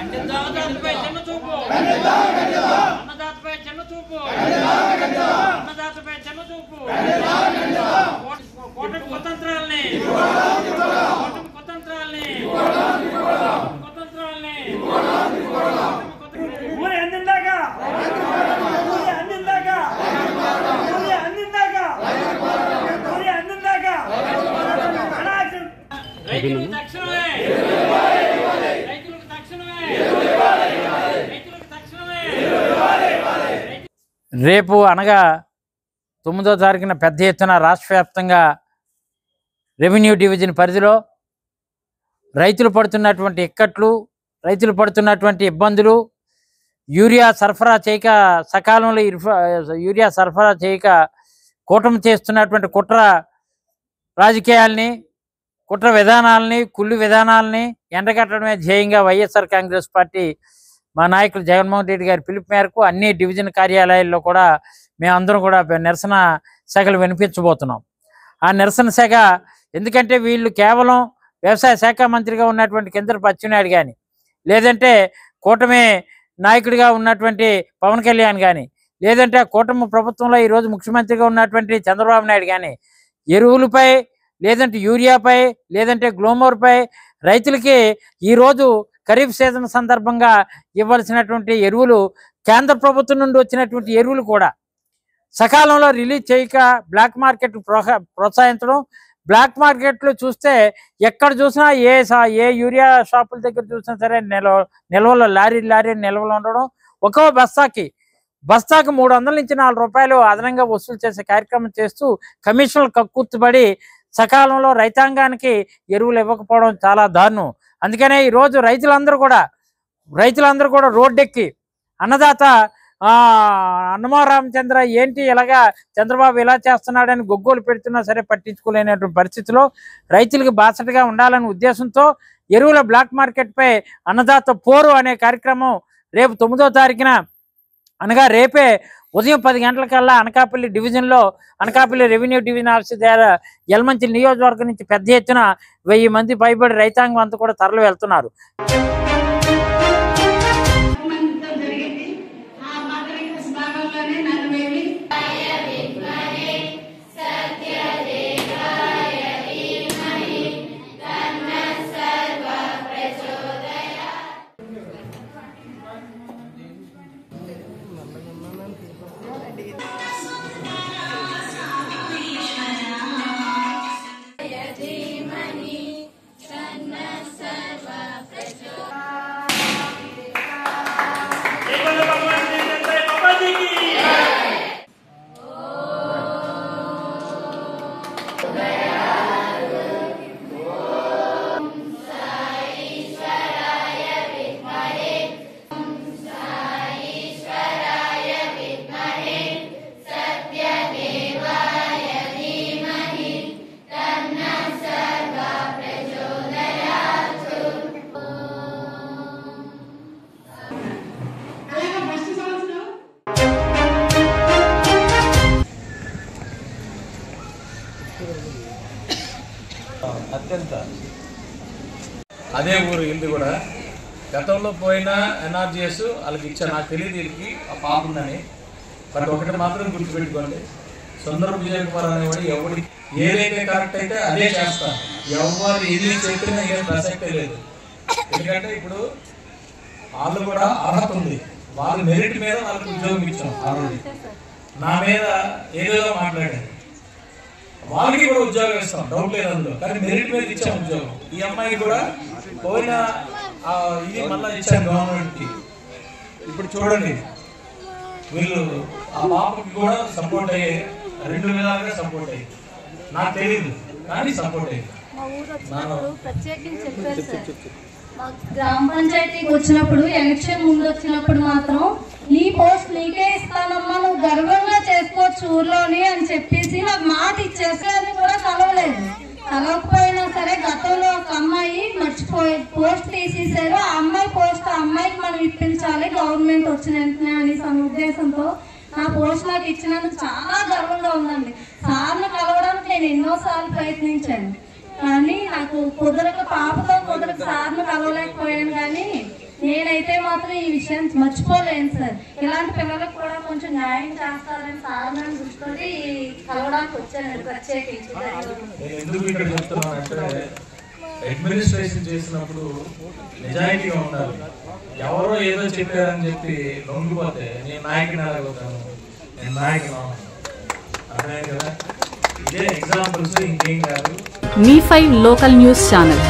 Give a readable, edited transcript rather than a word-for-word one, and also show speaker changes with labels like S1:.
S1: అన్నదాతపై చిన్న చూపు అన్నదాతపై చిన్న చూపు అన్నదాతపై చిన్న చూపు కూటమి కుతంత్రాలని ఊరి అందిందాక రైతులకు తక్షణమే రేపు అనగా 9వ తారీఖున పెద్ద ఎత్తున రాష్ట్ర వ్యాప్తంగా రెవెన్యూ డివిజన్ పరిధిలో రైతులు పడుతున్నటువంటి ఇక్కట్లు, రైతులు పడుతున్నటువంటి ఇబ్బందులు, యూరియా సరఫరా చేయక సకాలంలో యూరియా సరఫరా చేయక కూటమి చేస్తున్నటువంటి కుట్ర రాజకీయాల్ని, కుట్ర విధానాలని, కుళ్ళు విధానాలని ఎండగట్టడమే ధ్యేయంగా వైఎస్ఆర్ కాంగ్రెస్ పార్టీ మా నాయకులు జగన్మోహన్ రెడ్డి గారి పిలుపు మేరకు అన్ని డివిజన్ కార్యాలయాల్లో కూడా మేమందరం కూడా నిరసన శాఖలు వినిపించబోతున్నాం. ఆ నిరసన శాఖ ఎందుకంటే వీళ్ళు కేవలం వ్యవసాయ శాఖ మంత్రిగా ఉన్నటువంటి కింజరాపు అచ్చెన్నాయుడు కానీ, లేదంటే కూటమి నాయకుడిగా ఉన్నటువంటి పవన్ కళ్యాణ్ కానీ, లేదంటే కూటమి ప్రభుత్వంలో ఈరోజు ముఖ్యమంత్రిగా ఉన్నటువంటి చంద్రబాబు నాయుడు కానీ ఎరువులపై, లేదంటే యూరియాపై, లేదంటే గ్లోమోర్పై రైతులకి ఈరోజు ఖరీఫ్ సీజన్ సందర్భంగా ఇవ్వాల్సినటువంటి ఎరువులు, కేంద్ర ప్రభుత్వం నుండి వచ్చినటువంటి ఎరువులు కూడా సకాలంలో రిలీజ్ చేయక బ్లాక్ మార్కెట్ ప్రోత్సహించడం. బ్లాక్ మార్కెట్లో చూస్తే ఎక్కడ చూసినా ఏ యూరియా షాపుల దగ్గర చూసినా సరే నిల్వలు లారీ నిల్వలు ఉండడం. ఒక్కో బస్తాకి 300 నుంచి 400 రూపాయలు అదనంగా వసూలు చేసే కార్యక్రమం చేస్తూ కమిషన్లు కక్కుర్తిపడి సకాలంలో రైతాంగానికి ఎరువులు ఇవ్వకపోవడం చాలా దారుణం. అందుకనే ఈరోజు రైతులందరూ కూడా రోడ్డెక్కి అన్నదాత అన్నమా రామచంద్ర ఏంటి ఇలాగా చంద్రబాబు ఇలా చేస్తున్నాడని గొగ్గోలు పెడుతున్నా సరే పట్టించుకోలేనటువంటి పరిస్థితిలో రైతులకు బాసటగా ఉండాలనే ఉద్దేశంతో ఎరువుల బ్లాక్ మార్కెట్పై అన్నదాత పోరు అనే కార్యక్రమం రేపు 9వ తారీఖున అనగా రేపే ఉదయం 10 గంటలకల్లా అనకాపల్లి డివిజన్లో, అనకాపల్లి రెవెన్యూ డివిజన్ ఆఫీస్ దగ్గర యలమంచిలి నియోజకవర్గం నుంచి పెద్ద ఎత్తున 1000 మంది పైబడి రైతాంగం అంతా కూడా తరలి వెళ్తున్నారు.
S2: అత్యంత అదే ఊరు ఇల్లు కూడా గతంలో పోయిన ఎన్ఆర్జీఎస్ వాళ్ళకి ఇచ్చా, నాకు తెలియదు వీళ్ళకి ఆ పాప ఉందని. బట్ ఒకటి మాత్రం గుర్తుపెట్టుకోండి, సుందర విజయ్ కుమార్ అనేవాడు ఎవరి ఏదైతే కరెక్ట్ అయితే అదే చేస్తాను. ఎవరు ఏది చెప్పినా ఏం ప్రసక్తే లేదు. ఎందుకంటే ఇప్పుడు వాళ్ళు కూడా అర్హత ఉంది, వాళ్ళ మెరిట్ మీద వాళ్ళకి ఉద్యోగం ఇచ్చాం. నా మీద ఏదో మాట్లాడారు, వాళ్ళకి కూడా ఉద్యోగం ఇస్తాం, డౌట్ లేదు అందులో. కానీ మెరిట్ మీద ఇచ్చాం ఉద్యోగం. ఈ అమ్మాయికి కూడా పోయిన ఇది మళ్ళీ ఇచ్చాను గవర్నమెంట్కి. ఇప్పుడు చూడండి, వీళ్ళు ఆ పాపకి కూడా సపోర్ట్ అయ్యే, 2 విధాలుగా సపోర్ట్ అయ్యి, నాకు తెలియదు కానీ సపోర్ట్ అయ్యి.
S3: గ్రామ పంచాయతీకి వచ్చినప్పుడు, ఎలక్షన్ ముందు వచ్చినప్పుడు మాత్రం నీ పోస్ట్ నీకే ఇస్తానమ్మా, నువ్వు గర్వంగా చేసుకోవచ్చు ఊర్లోని అని చెప్పేసి నాకు మాట ఇచ్చేసి అది కూడా కలవలేదు. కలవకపోయినా సరే గతంలో ఒక అమ్మాయి మర్చిపోయి పోస్ట్ తీసేశారు. ఆ అమ్మాయి పోస్ట్ ఆ అమ్మాయికి మనం ఇప్పించాలి గవర్నమెంట్ వచ్చిన వెంటనే అనే ఉద్దేశంతో నా పోస్ట్ నాకు ఇచ్చినందుకు చాలా గర్వంగా ఉందండి. సార్ని కలవడానికి నేను ఎన్నోసార్లు ప్రయత్నించాను, కానీ నాకు పాపతో సార్ను కలవలేకపోయాను. కానీ నేనైతే మాత్రం ఈ విషయం మర్చిపోలేను సార్. ఇలాంటి పిల్లలకు కూడా కొంచెం న్యాయం చేస్తారని సాధారణ దృష్టితోటి కలవడానికి వచ్చాను ప్రత్యేకించి.
S2: నేను ఎందుకు ఇక్కడ చెప్తున్నానంటే అడ్మినిస్ట్రేషన్ చేసినప్పుడు నిజాయితీగా ఉండాలి. ఎవరో ఏదో చెప్పారని చెప్పి లొంగిపోతే నేను నాయకుని అడగవుతాను, నేను నాయకుని అర్థమే కదా. ఇదే ఎగ్జాంపుల్స్, ఇంకేం కాదు.
S4: మీ5 లోకల్ న్యూస్ ఛానల్.